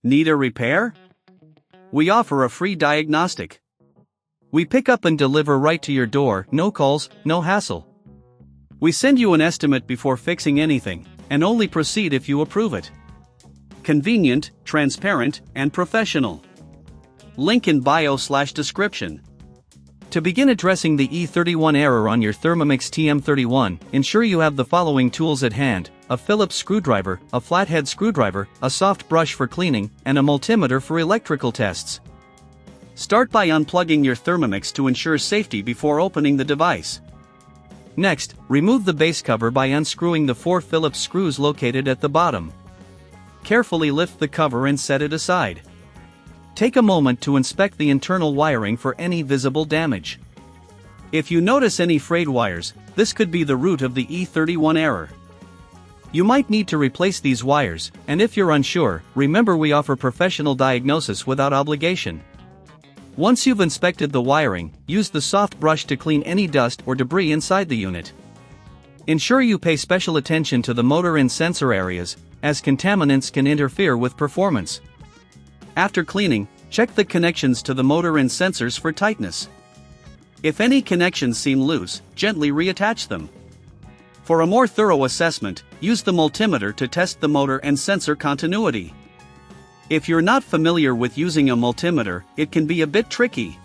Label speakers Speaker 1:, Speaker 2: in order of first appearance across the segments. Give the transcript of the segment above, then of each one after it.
Speaker 1: Need a repair? We offer a free diagnostic. We pick up and deliver right to your door, no calls, no hassle. We send you an estimate before fixing anything, and only proceed if you approve it. Convenient, transparent, and professional. Link in bio/description. To begin addressing the E31 error on your Thermomix TM31, ensure you have the following tools at hand: a Phillips screwdriver, a flathead screwdriver, a soft brush for cleaning, and a multimeter for electrical tests. Start by unplugging your Thermomix to ensure safety before opening the device. Next, remove the base cover by unscrewing the 4 Phillips screws located at the bottom. Carefully lift the cover and set it aside. Take a moment to inspect the internal wiring for any visible damage. If you notice any frayed wires, this could be the root of the E31 error. You might need to replace these wires, and if you're unsure, remember we offer professional diagnosis without obligation. Once you've inspected the wiring, use the soft brush to clean any dust or debris inside the unit. Ensure you pay special attention to the motor and sensor areas, as contaminants can interfere with performance. After cleaning, check the connections to the motor and sensors for tightness. If any connections seem loose, gently reattach them. For a more thorough assessment, use the multimeter to test the motor and sensor continuity. If you're not familiar with using a multimeter, it can be a bit tricky.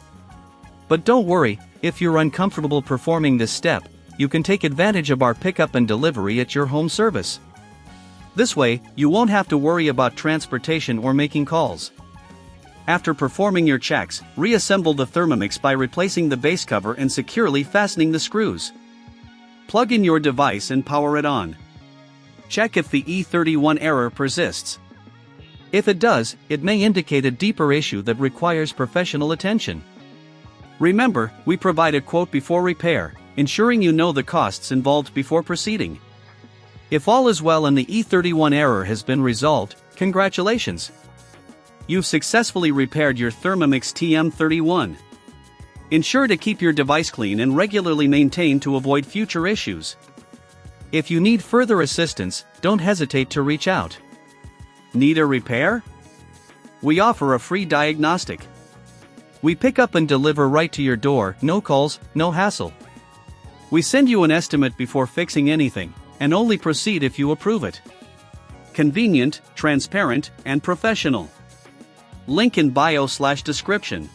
Speaker 1: But don't worry, if you're uncomfortable performing this step, you can take advantage of our pickup and delivery at your home service. This way, you won't have to worry about transportation or making calls. After performing your checks, reassemble the Thermomix by replacing the base cover and securely fastening the screws. Plug in your device and power it on. Check if the E31 error persists. If it does, it may indicate a deeper issue that requires professional attention. Remember, we provide a quote before repair, ensuring you know the costs involved before proceeding. If all is well and the E31 error has been resolved, congratulations! You've successfully repaired your Thermomix TM31. Ensure to keep your device clean and regularly maintained to avoid future issues. If you need further assistance, don't hesitate to reach out. Need a repair? We offer a free diagnostic. We pick up and deliver right to your door, no calls, no hassle. We send you an estimate before fixing anything, and only proceed if you approve it. Convenient, transparent, and professional. Link in bio/description.